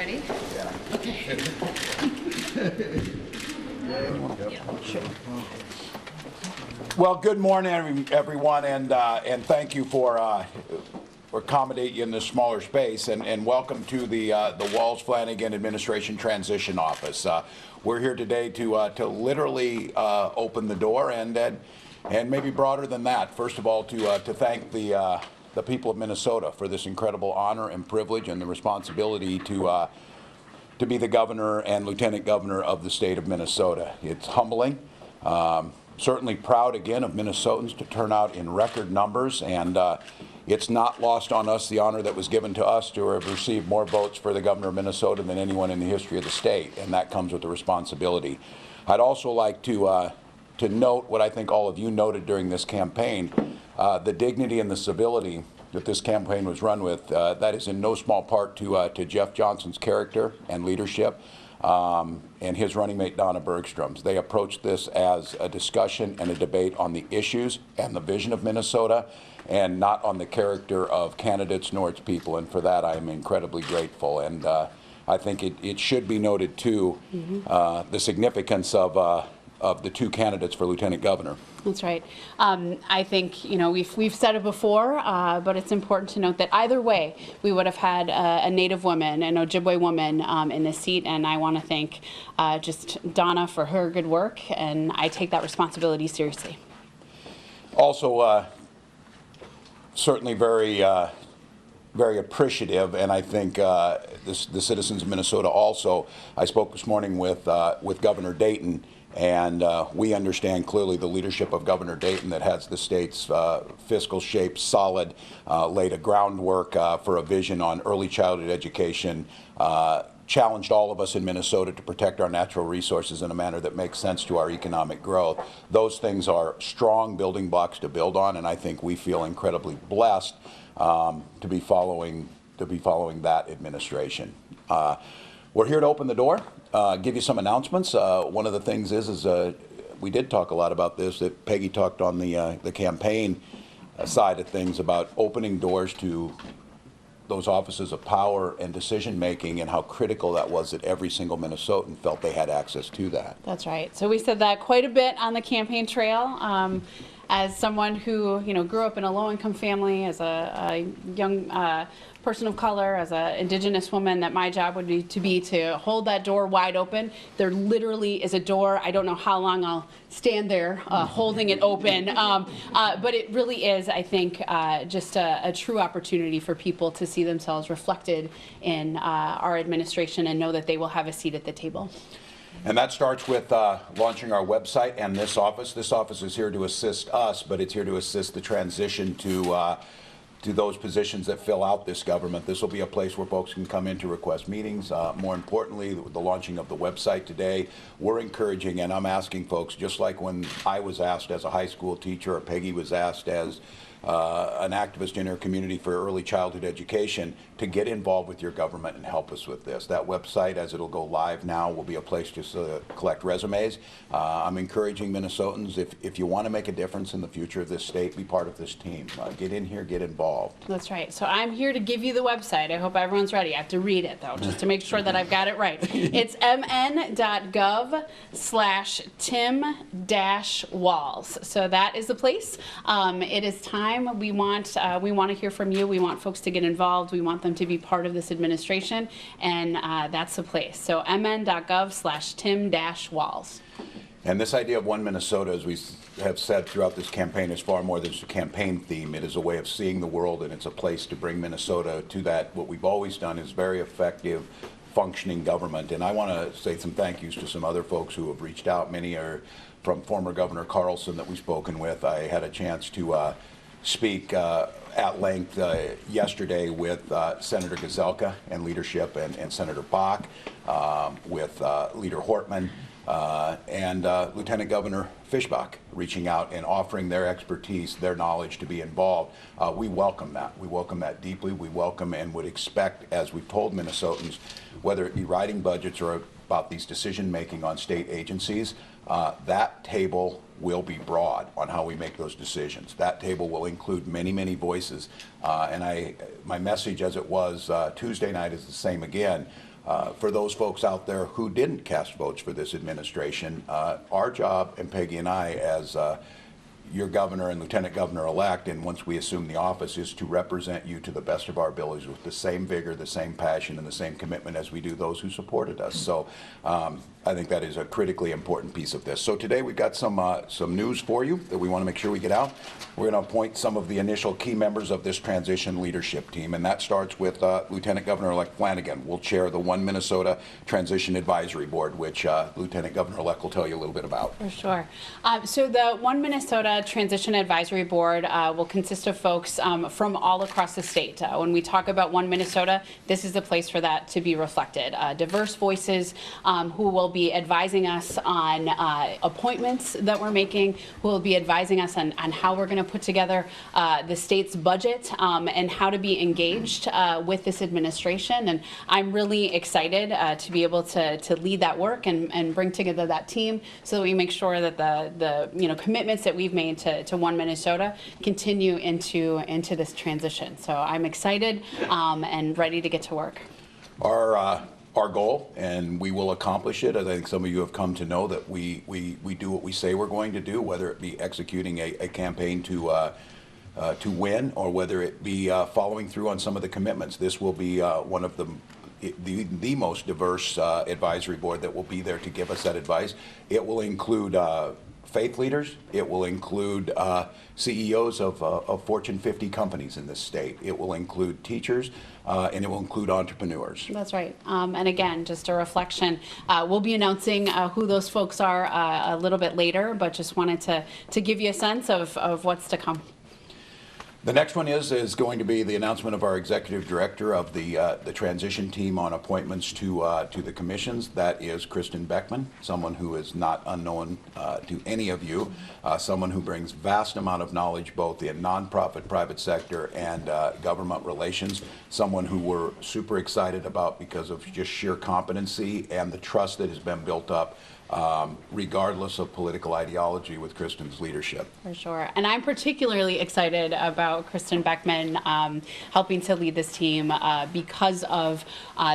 Ready? Yeah. Okay. Well, good morning, everyone, and thank you for accommodating you in this smaller space, and welcome to the Walz Flanagan Administration Transition Office. We're here today to literally open the door, and maybe broader than that. First of all, to thank the people of Minnesota for this incredible honor and privilege and the responsibility to be the governor and lieutenant governor of the state of Minnesota. It's humbling. Certainly proud again of Minnesotans to turn out in record numbers, and it's not lost on us the honor that was given to us to have received more votes for the governor of Minnesota than anyone in the history of the state, and that comes with the responsibility. I'd also like to note what I think all of you noted during this campaign, the dignity and the civility that this campaign was run with. That is in no small part to Jeff Johnson's character and leadership, and his running mate Donna Bergstrom's. They approached this as a discussion and a debate on the issues and the vision of Minnesota, and not on the character of candidates nor its people, and for that I am incredibly grateful. And I think it should be noted too, the significance of the two candidates for lieutenant governor. That's right. I think, you know, we've said it before, but it's important to note that either way, we would have had a Native woman, an Ojibwe woman in this seat, and I want to thank just Donna for her good work, and I take that responsibility seriously. Also, certainly very appreciative, and I think the citizens of Minnesota also. I spoke this morning with Governor Dayton, and we understand clearly the leadership of Governor Dayton that has the state's fiscal shape solid, laid a groundwork for a vision on early childhood education, challenged all of us in Minnesota to protect our natural resources in a manner that makes sense to our economic growth. Those things are strong building blocks to build on, and I think we feel incredibly blessed to be following that administration. We're here to open the door, give you some announcements. One of the things is we did talk a lot about this, that Peggy talked on the campaign side of things about opening doors to those offices of power and decision making, and how critical that was that every single Minnesotan felt they had access to that. That's right. So we said that quite a bit on the campaign trail. As someone who, you know, grew up in a low-income family, as a young person of color, as an Indigenous woman, that my job would be to hold that door wide open. There literally is a door. I don't know how long I'll stand there holding it open, but it really is, I think, just a true opportunity for people to see themselves reflected in our administration and know that they will have a seat at the table. And that starts with launching our website and this office. This office is here to assist us, but it's here to assist the transition to those positions that fill out this government. This will be a place where folks can come in to request meetings. More importantly, the launching of the website today, we're encouraging, and I'm asking folks, just like when I was asked as a high school teacher, or Peggy was asked as an activist in her community for early childhood education, to get involved with your government and help us with this. That website, as it'll go live now, will be a place to collect resumes. I'm encouraging Minnesotans, if you want to make a difference in the future of this state, be part of this team. Get in here, get involved. That's right. So I'm here to give you the website. I hope everyone's ready. I have to read it, though, just to make sure that I've got it right. It's mn.gov/Tim-Walz. So that is the place. It is time. We want to hear from you. We want folks to get involved. We want them to be part of this administration, and that's the place. So mn.gov/Tim-Walz. And this idea of One Minnesota, as we have said throughout this campaign, is far more than just a campaign theme. It is a way of seeing the world, and it's a place to bring Minnesota to that. What we've always done is very effective, functioning government. And I want to say some thank yous to some other folks who have reached out. Many are from former Governor Carlson that we've spoken with. I had a chance to speak at length yesterday with Senator Gazelka and leadership, and Senator Bach, with Leader Hortman, and Lieutenant Governor Fischbach, reaching out and offering their expertise, their knowledge to be involved. We welcome that. We welcome that deeply. We welcome and would expect, as we've told Minnesotans, whether it be writing budgets or about these decision making on state agencies, that table will be broad on how we make those decisions. That table will include many, many voices. And my message, as it was Tuesday night, is the same again. for those folks out there who didn't cast votes for this administration, our job, and Peggy and I, as your governor and lieutenant governor-elect, and once we assume the office, is to represent you to the best of our abilities with the same vigor, the same passion, and the same commitment as we do those who supported us. So I think that is a critically important piece of this. So today we've got some news for you that we want to make sure we get out. We're going to appoint some of the initial key members of this transition leadership team, and that starts with Lieutenant Governor-elect Flanagan will chair the One Minnesota Transition Advisory Board, which Lieutenant Governor-elect will tell you a little bit about. For sure. So the One Minnesota Transition Advisory Board will consist of folks from all across the state. When we talk about One Minnesota, this is the place for that to be reflected. Diverse voices who will be advising us on appointments that we're making, who will be advising us on how we're going to put together the state's budget and how to be engaged with this administration. And I'm really excited to be able to lead that work and bring together that team so that we make sure that the commitments that we've made to One Minnesota continue into this transition. So I'm excited and ready to get to work. Our goal, and we will accomplish it, as I think some of you have come to know, that we do what we say we're going to do, whether it be executing a campaign to win, or whether it be following through on some of the commitments. This will be one of the most diverse advisory board that will be there to give us that advice. It will include faith leaders. It will include CEOs of Fortune 50 companies in this state. It will include teachers, and it will include entrepreneurs. That's right. And again, just a reflection, we'll be announcing who those folks are a little bit later, but just wanted to give you a sense of what's to come. The next one is going to be the announcement of our executive director of the transition team on appointments to the commissions. That is Kristin Beckman, someone who is not unknown to any of you, someone who brings vast amount of knowledge both in nonprofit, private sector, and government relations, someone who we're super excited about because of just sheer competency and the trust that has been built up regardless of political ideology with Kristin's leadership. For sure. And I'm particularly excited about Kristin Beckman helping to lead this team because of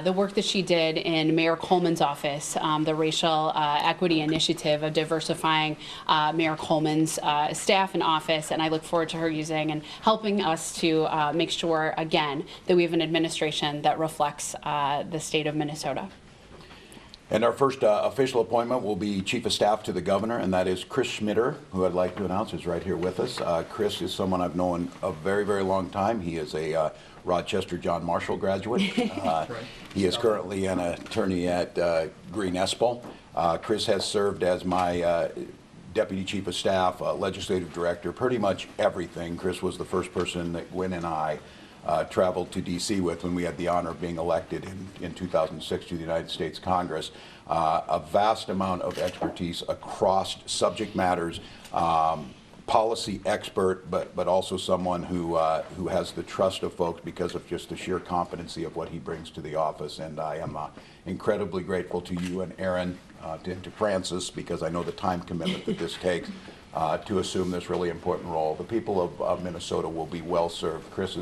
the work that she did in Mayor Coleman's office, the racial equity initiative of diversifying Mayor Coleman's staff and office. And I look forward to her using and helping us to make sure, again, that we have an administration that reflects the state of Minnesota. And our first official appointment will be Chief of Staff to the Governor, and that is Chris Schmitter, who I'd like to announce is right here with us. Chris is someone I've known a very, very long time. He is a Rochester John Marshall graduate. He is currently an attorney at Green Espel. Chris has served as my Deputy Chief of Staff, Legislative Director, pretty much everything. Chris was the first person that Gwen and I traveled to D.C. with when we had the honor of being elected in 2006 to the United States Congress. A vast amount of expertise across subject matters, policy expert, but also someone who has the trust of folks because of just the sheer competency of what he brings to the office. And I am incredibly grateful to you and Aaron, to Francis, because I know the time commitment that this takes to assume this really important role. The people of Minnesota will be well served. Chris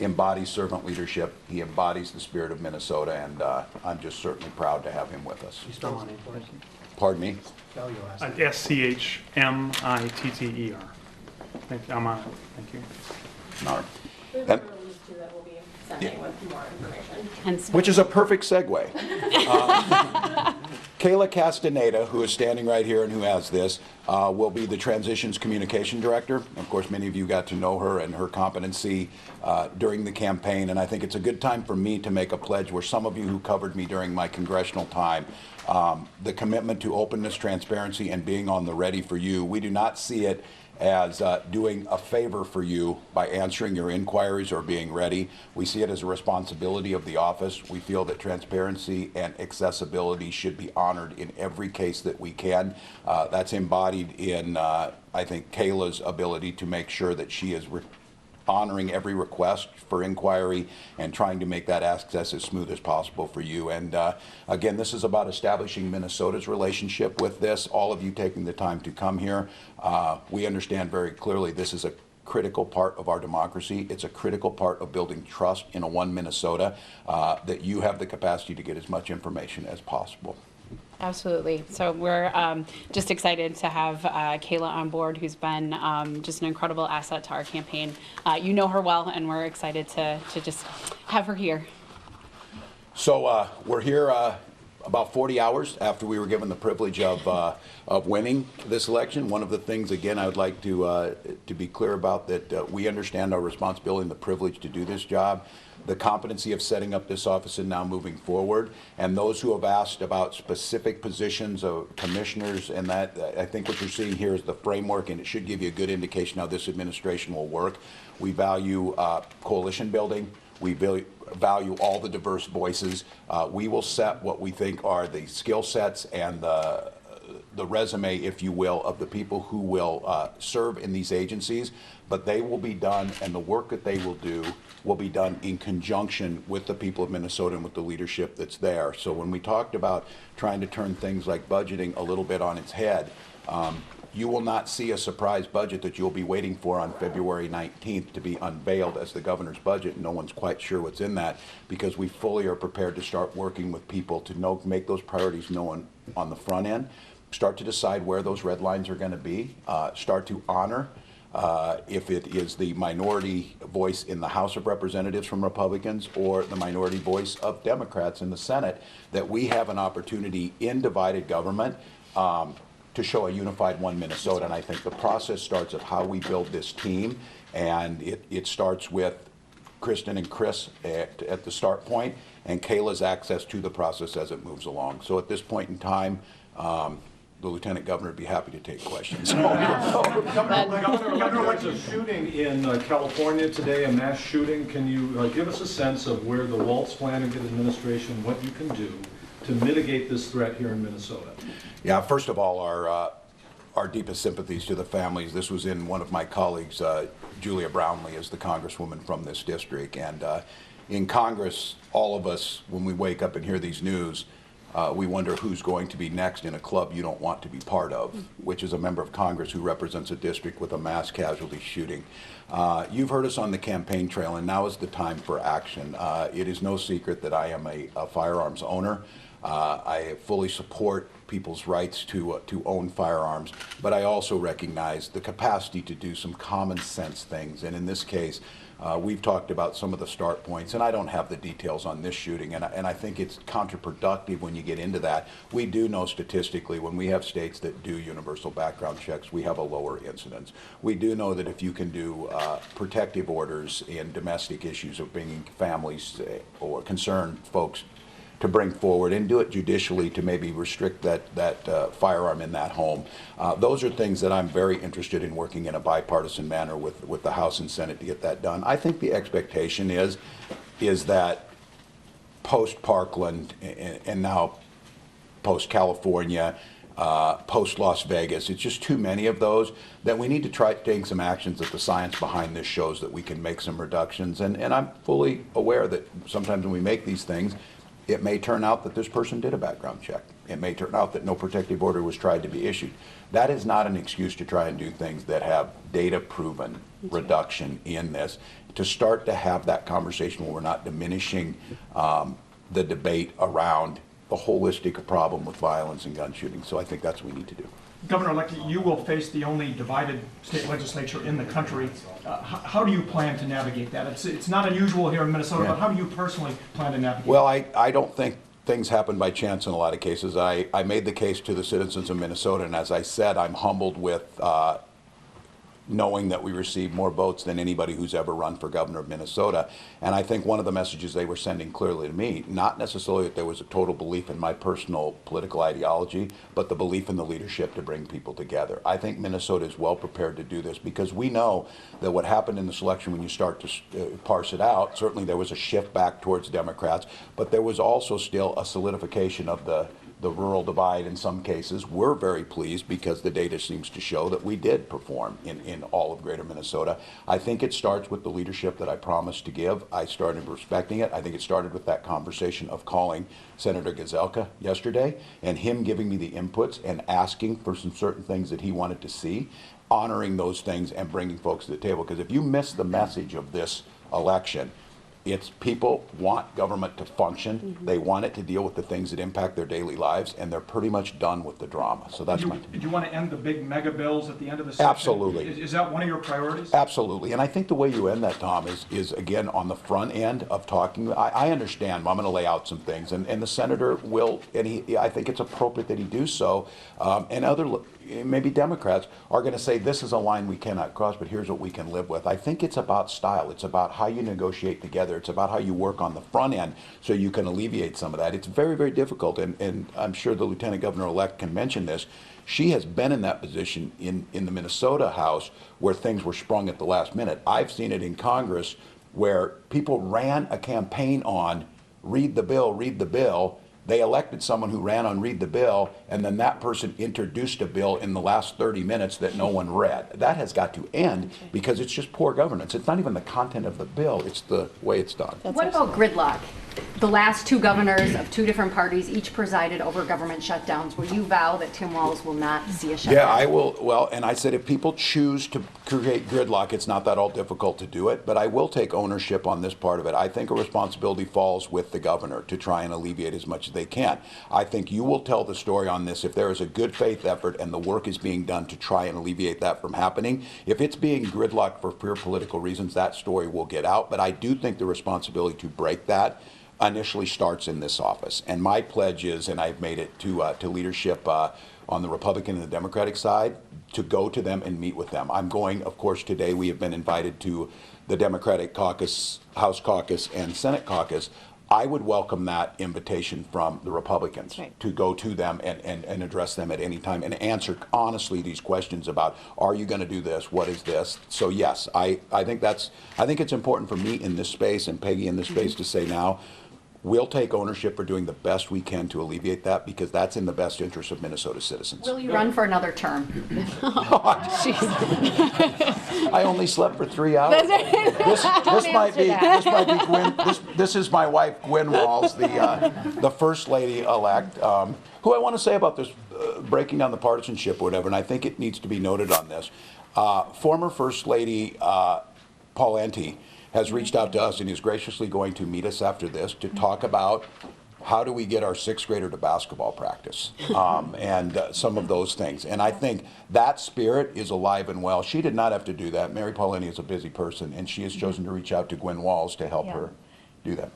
embodies servant leadership. He embodies the spirit of Minnesota, and I'm just certainly proud to have him with us. You spell my name for us? Pardon me? Spell your last name. SCHMITTER. I'm on it. Thank you. No. We have a release too that will be sending with more information. Which is a perfect segue. Kayla Castaneda, who is standing right here and who has this, will be the Transitions Communication Director. Of course, many of you got to know her and her competency during the campaign, and I think it's a good time for me to make a pledge where some of you who covered me during my congressional time, the commitment to openness, transparency, and being on the ready for you. We do not see it as doing a favor for you by answering your inquiries or being ready. We see it as a responsibility of the office. We feel that transparency and accessibility should be honored in every case that we can. That's embodied in, I think, Kayla's ability to make sure that she is honoring every request for inquiry and trying to make that access as smooth as possible for you. And again, this is about establishing Minnesota's relationship with this, all of you taking the time to come here. We understand very clearly this is a critical part of our democracy. It's a critical part of building trust in a one Minnesota, that you have the capacity to get as much information as possible. Absolutely. So we're just excited to have Kayla on board, who's been just an incredible asset to our campaign. You know her well, and we're excited to just have her here. So we're here about 40 hours after we were given the privilege of winning this election. One of the things, again, I would like to be clear about, that we understand our responsibility and the privilege to do this job, the competency of setting up this office and now moving forward, and those who have asked about specific positions of commissioners, and that, I think what you're seeing here is the framework, and it should give you a good indication how this administration will work. We value coalition building. We value all the diverse voices. We will set what we think are the skill sets and the resume, if you will, of the people who will serve in these agencies, but they will be done, and the work that they will be done in conjunction with the people of Minnesota and with the leadership that's there. So when we talked about trying to turn things like budgeting a little bit on its head, you will not see a surprise budget that you'll be waiting for on February 19th to be unveiled as the governor's budget. No one's quite sure what's in that, because we fully are prepared to start working with people to make those priorities known on the front end, start to decide where those red lines are going to be, start to honor if it is the minority voice in the House of Representatives from Republicans or the minority voice of Democrats in the Senate, that we have an opportunity in divided government to show a unified one Minnesota. And I think the process starts of how we build this team, and it starts with Kristin and Chris at the start point, and Kayla's access to the process as it moves along. So at this point in time, the Lieutenant Governor would be happy to take questions. Governor, there's a shooting in California today, a mass shooting. Can you give us a sense of where the Walz Flanagan administration, what you can do to mitigate this threat here in Minnesota? Yeah, first of all, our deepest sympathies to the families. This was in one of my colleagues, Julia Brownlee, is the congresswoman from this district. And in Congress, all of us, when we wake up and hear these news, we wonder who's going to be next in a club you don't want to be part of, which is a member of Congress who represents a district with a mass casualty shooting. You've heard us on the campaign trail, and now is the time for action. It is no secret that I am a firearms owner. I fully support people's rights to own firearms, but I also recognize the capacity to do some common sense things. And in this case, we've talked about some of the start points, and I don't have the details on this shooting, and I think it's counterproductive when you get into that. We do know statistically, when we have states that do universal background checks, we have a lower incidence. We do know that if you can do protective orders in domestic issues of bringing families or concerned folks to bring forward, and do it judicially to maybe restrict that firearm in that home. Those are things that I'm very interested in working in a bipartisan manner with the House and Senate to get that done. I think the expectation is that post-Parkland and now post-California, post-Las Vegas, it's just too many of those, that we need to try taking some actions that the science behind this shows that we can make some reductions. And I'm fully aware that sometimes when we make these things, it may turn out that this person did a background check. It may turn out that no protective order was tried to be issued. That is not an excuse to try and do things that have data-proven reduction in this, to start to have that conversation where we're not diminishing the debate around the holistic problem with violence and gun shooting. So I think that's what we need to do. Governor-elect, you will face the only divided state legislature in the country. How do you plan to navigate that? It's not unusual here in Minnesota, but how do you personally plan to navigate Well, I don't think things happen by chance in a lot of cases. I made the case to the citizens of Minnesota, and as I said, I'm humbled with knowing that we received more votes than anybody who's ever run for governor of Minnesota. And I think one of the messages they were sending clearly to me, not necessarily that there was a total belief in my personal political ideology, but the belief in the leadership to bring people together. I think Minnesota is well prepared to do this, because we know that what happened in this election, when you start to parse it out, certainly there was a shift back towards Democrats, but there was also still a solidification of the the rural divide in some cases. We're very pleased because the data seems to show that we did perform in all of greater Minnesota. I think it starts with the leadership that I promised to give. I started respecting it. I think it started with that conversation of calling Senator Gazelka yesterday and him giving me the inputs and asking for some certain things that he wanted to see, honoring those things and bringing folks to the table. Because if you miss the message of this election, it's people want government to function. They want it to deal with the things that impact their daily lives, and they're pretty much done with the drama. So that's my. Do you want to end the big mega bills at the end of the session? Absolutely. Is that one of your priorities? Absolutely. And I think the way you end that, Tom, is again on the front end of talking. I understand. I'm going to lay out some things, and the senator will, and I think it's appropriate that he do so. And other maybe Democrats are going to say this is a line we cannot cross, but here's what we can live with. I think it's about style. It's about how you negotiate together. It's about how you work on the front end so you can alleviate some of that. It's very, very difficult, and I'm sure the Lieutenant Governor-elect can mention this. She has been in that position in the Minnesota House where things were sprung at the last minute. I've seen it in Congress where people ran a campaign on read the bill, read the bill. They elected someone who ran on read the bill, and then that person introduced a bill in the last 30 minutes that no one read. That has got to end because it's just poor governance. It's not even the content of the bill, it's the way it's done. What about gridlock? The last two governors of two different parties each presided over government shutdowns. Will you vow that Tim Walz will not see a shutdown? Yeah, I will. Well, and I said if people choose to create gridlock, it's not that all difficult to do it, but I will take ownership on this part of it. I think a responsibility falls with the governor to try and alleviate as much as they can. I think you will tell the story on this if there is a good faith effort and the work is being done to try and alleviate that from happening. If it's being gridlocked for pure political reasons, that story will get out, but I do think the responsibility to break that initially starts in this office. And my pledge is, and I've made it to leadership on the Republican and the Democratic side, to go to them and meet with them. I'm going, of course, today we have been invited to the Democratic caucus, House caucus, and Senate caucus. I would welcome that invitation from the Republicans to go to them and address them at any time and answer honestly these questions about, are you going to do this? What is this? So yes, I think it's important for me in this space and Peggy in this space to say now, we'll take ownership for doing the best we can to alleviate that because that's in the best interest of Minnesota citizens. Will you run for another term? I only slept for 3 hours. This might be Gwen. This is my wife, Gwen Walz, the First Lady elect. Who I want to say about this breaking down the partisanship or whatever, and I think it needs to be noted on this. Former First Lady Paul Enti has reached out to us and is graciously going to meet us after this to talk about how do we get our sixth grader to basketball practice and some of those things. And I think that spirit is alive and well. She did not have to do that. Mary Paulini is a busy person, and she has chosen to reach out to Gwen Walz to help her do that.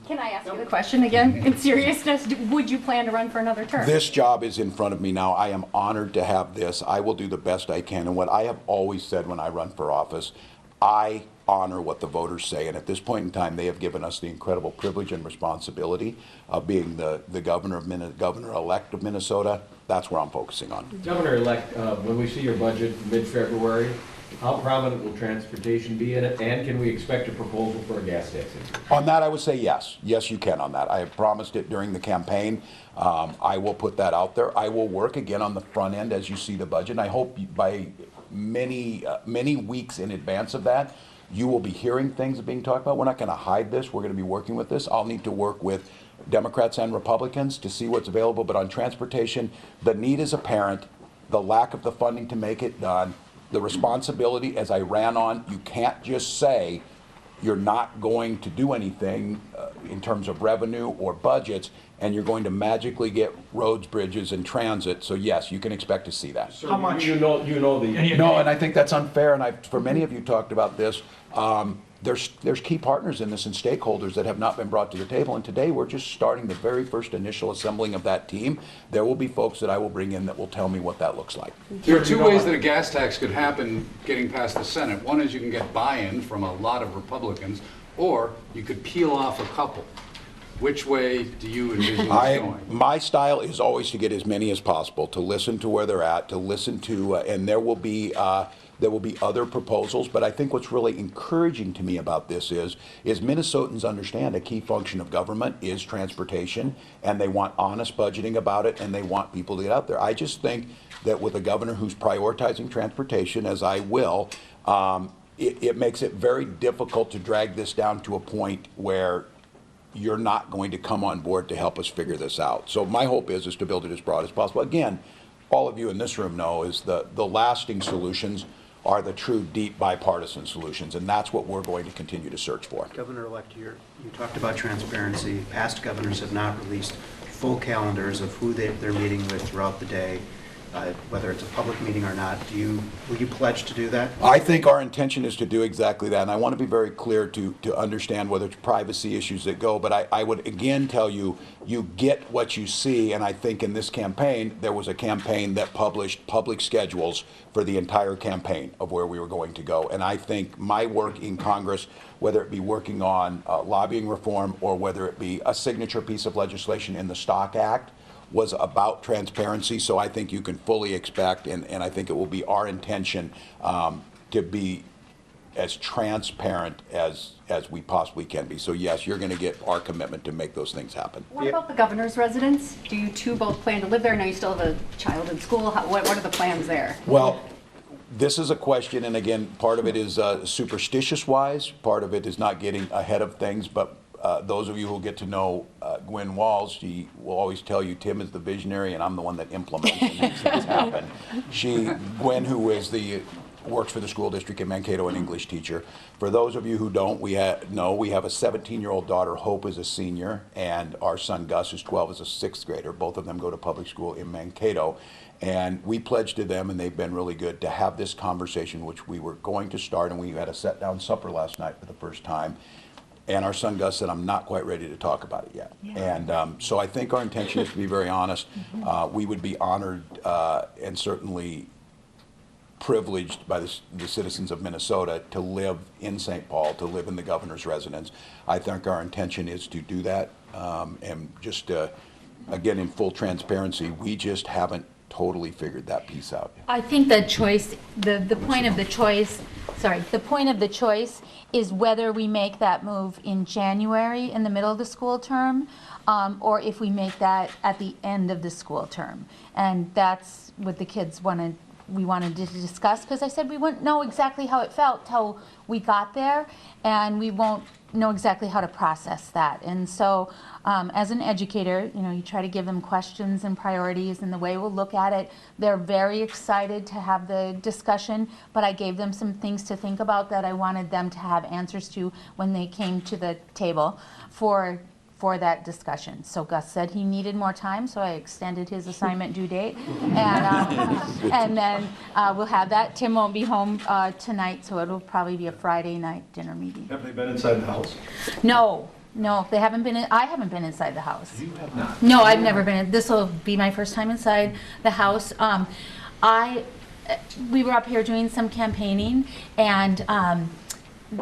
Can I ask you the question again? In seriousness, would you plan to run for another term? This job is in front of me now. I am honored to have this. I will do the best I can. And what I have always said when I run for office, I honor what the voters say, and at this point in time, they have given us the incredible privilege and responsibility of being the governor-elect of Minnesota. That's where I'm focusing on. Governor-elect, when we see your budget mid-February, how prominent will transportation be in it, and can we expect a proposal for a gas tax increase? On that, I would say yes. Yes, you can on that. I have promised it during the campaign. I will put that out there. I will work again on the front end as you see the budget, and I hope by many weeks in advance of that, you will be hearing things being talked about. We're not going to hide this. We're going to be working with this. I'll need to work with Democrats and Republicans to see what's available. But on transportation, the need is apparent. The lack of the funding to make it done. The responsibility, as I ran on, you can't just say you're not going to do anything in terms of revenue or budgets, and you're going to magically get roads, bridges, and transit. So yes, you can expect to see that. So How much? You know the... No, and I think that's unfair, and for many of you talked about this. There's key partners in this and stakeholders that have not been brought to the table, and today we're just starting the very first initial assembling of that team. There will be folks that I will bring in that will tell me what that looks like. There are two ways that a gas tax could happen getting past the Senate. One is you can get buy-in from a lot of Republicans, or you could peel off a couple. Which way do you envision this going? My style is always to get as many as possible, to listen to where they're at, to listen to, and there will be There will be other proposals, but I think what's really encouraging to me about this is Minnesotans understand a key function of government is transportation, and they want honest budgeting about it, and they want people to get out there. I just think that with a governor who's prioritizing transportation, as I will, it makes it very difficult to drag this down to a point where you're not going to come on board to help us figure this out. So my hope is to build it as broad as possible. Again, all of you in this room know is the lasting solutions are the true deep bipartisan solutions, and that's what we're going to continue to search for. Governor-elect, you talked about transparency. Past governors have not released full calendars of who they're meeting with throughout the day, whether it's a public meeting or not. Will you pledge to do that? I think our intention is to do exactly that, and I want to be very clear to understand whether it's privacy issues that go, but I would again tell you, you get what you see, and I think in this campaign, there was a campaign that published public schedules for the entire campaign of where we were going to go, and I think my work in Congress, whether it be working on lobbying reform or whether it be a signature piece of legislation in the Stock Act, was about transparency. So I think you can fully expect, and I think it will be our intention to be as transparent as we possibly can be. So yes, you're going to get our commitment to make those things happen. What about the governor's residence? Do you two both plan to live there? I know you still have a child in school. What are the plans there? Well, this is a question, and again, part of it is superstitious-wise, part of it is not getting ahead of things, but those of you who get to know Gwen Walz, she will always tell you Tim is the visionary and I'm the one that implements and makes things happen. Gwen, who is works for the school district in Mankato, an English teacher. For those of you who don't, we have a 17-year-old daughter, Hope, is a senior, and our son Gus, who's 12, is a 6th grader. Both of them go to public school in Mankato. And we pledged to them, and they've been really good, to have this conversation, which we were going to start, and we had a sit-down supper last night for the first time. And our son Gus said, I'm not quite ready to talk about it yet. Yeah. And so I think our intention is to be very honest. We would be honored and certainly privileged by the citizens of Minnesota to live in St. Paul, to live in the governor's residence. I think our intention is to do that. And just, again, in full transparency, we just haven't totally figured that piece out. I think the choice, the point of the choice, the point of the choice is whether we make that move in January in the middle of the school term, or if we make that at the end of the school term. And that's what the kids we wanted to discuss, because I said we wouldn't know exactly how it felt till we got there, and we won't know exactly how to process that. And so as an educator, you try to give them questions and priorities and the way we'll look at it. They're very excited to have the discussion, but I gave them some things to think about that I wanted them to have answers to when they came to the table for that discussion. So Gus said he needed more time, so I extended his assignment due date. And then we'll have that. Tim won't be home tonight, so it'll probably be a Friday night dinner meeting. Have they been inside the house? No, they haven't been. I haven't been inside the house. You have not? No, I've never been. This will be my first time inside the house. We were up here doing some campaigning, and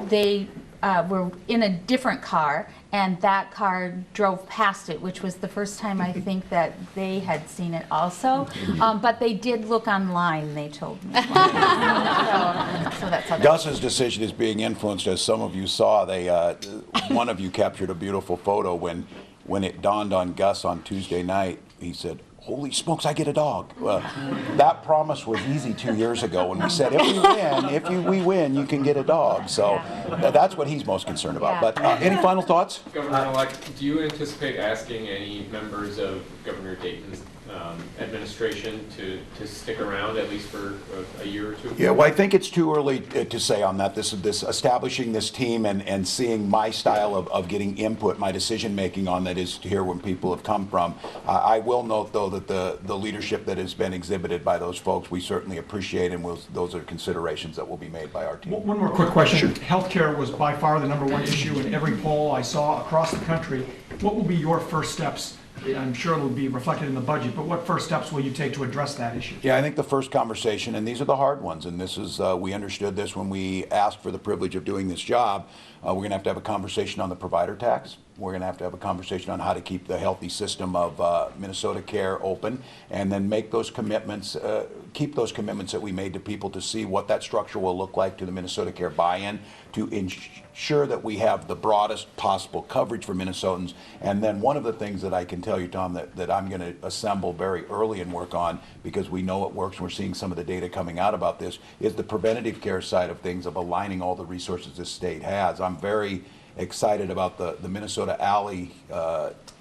they were in a different car, and that car drove past it, which was the first time I think that they had seen it also. But they did look online, they told me. So that's how Gus's decision is being influenced, as some of you saw. One of you captured a beautiful photo when it dawned on Gus on Tuesday night. He said, "Holy smokes, I get a dog." Well, that promise was easy 2 years ago when we said, if we win, you can get a dog. So that's what he's most concerned about. But any final thoughts? Governor-elect, do you anticipate asking any members of Governor Dayton's administration to stick around at least for a year or two? Yeah, well, I think it's too early to say on that. This establishing this team and seeing my style of getting input, my decision making on that is to hear where people have come from. I will note though that the leadership that has been exhibited by those folks, we certainly appreciate, and those are considerations that will be made by our team. One more quick question. Sure. Healthcare was by far the #1 issue in every poll I saw across the country. What will be your first steps? I'm sure it'll be reflected in the budget, but what first steps will you take to address that issue? Yeah, I think the first conversation, and these are the hard ones, and this is, we understood this when we asked for the privilege of doing this job. We're going to have a conversation on the provider tax. We're going to have a conversation on how to keep the healthy system of Minnesota Care open, and then make those commitments keep those commitments that we made to people, to see what that structure will look like, to the Minnesota Care buy-in, to ensure that we have the broadest possible coverage for Minnesotans. And then one of the things that I can tell you, Tom, that I'm going to assemble very early and work on, because we know it works and we're seeing some of the data coming out about this, is the preventative care side of things, of aligning all the resources this state has. I'm very excited about the Minnesota Alley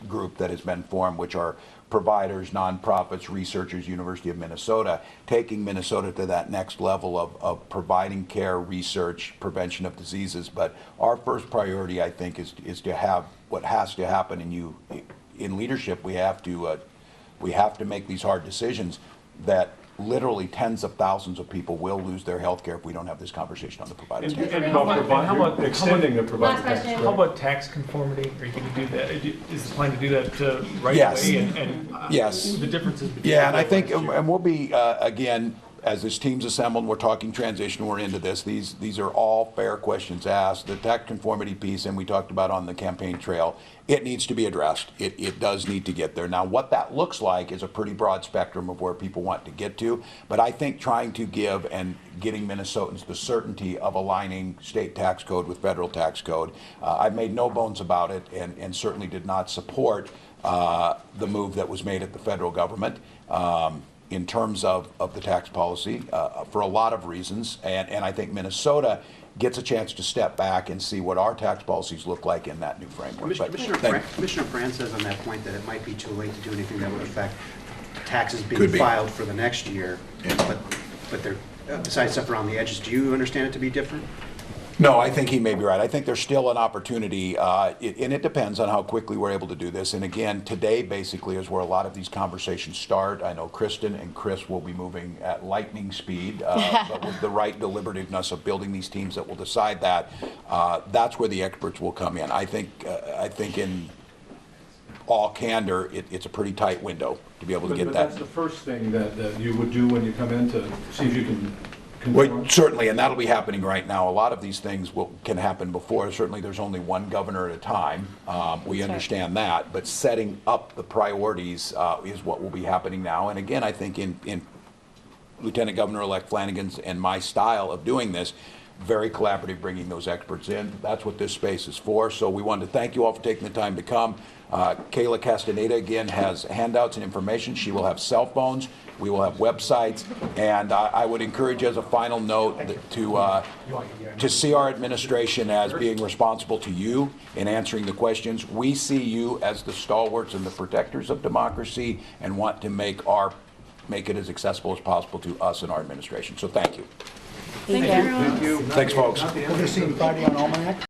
group that has been formed, which are providers, nonprofits, researchers, University of Minnesota, taking Minnesota to that next level of providing care, research, prevention of diseases. But our first priority, I think, is to have what has to happen in leadership. We have to make these hard decisions that literally tens of thousands of people will lose their health care if we don't have this conversation on the provider side. And how about extending the provider tax credit? How about tax conformity? Are you going to do that? Is the plan to do that right Yes. away? And Yes. the differences between Yeah, and I think, programs? and we'll be, again, as this team's assembled, we're talking transition, we're into this. These are all fair questions asked. The tax conformity piece, and we talked about on the campaign trail, it needs to be addressed. It does need to get there. Now, what that looks like is a pretty broad spectrum of where people want to get to. But I think trying to give and getting Minnesotans the certainty of aligning state tax code with federal tax code, I've made no bones about it, and certainly did not support the move that was made at the federal government. In terms of the tax policy, for a lot of reasons. And I think Minnesota gets a chance to step back and see what our tax policies look like in that new framework. But Commissioner Brand says on that point that it might be too late to do anything that would affect taxes being Could be. filed for the next year. But they're, besides stuff around the edges, do you understand it to be different? No, I think he may be right. I think there's still an opportunity, and it depends on how quickly we're able to do this. And again, today basically is where a lot of these conversations start. I know Kristin and Chris will be moving at lightning speed, but with the right deliberativeness of building these teams that will decide that, that's where the experts will come in. I think in all candor, it's a pretty tight window to be able to get But that. that's the first thing that you would do when you come in, to see if you can Well, conform? certainly, and that'll be happening right now. A lot of these things can happen before. Certainly, there's only one governor at a time. We understand that, but setting up the priorities is what will be happening now. And again, I think in Lieutenant Governor-elect Flanagan's and my style of doing this, very collaborative, bringing those experts in. That's what this space is for. So we wanted to thank you all for taking the time to come. Kayla Castaneda, again, has handouts and information. She will have cell phones. We will have websites. And I would encourage you, as a final note, to see our administration as being responsible to you in answering the questions. We see you as the stalwarts and the protectors of democracy, and want to make it as accessible as possible to us and our administration. So thank you. Thank you. Thanks, folks. We're going to see you Friday on Almanac.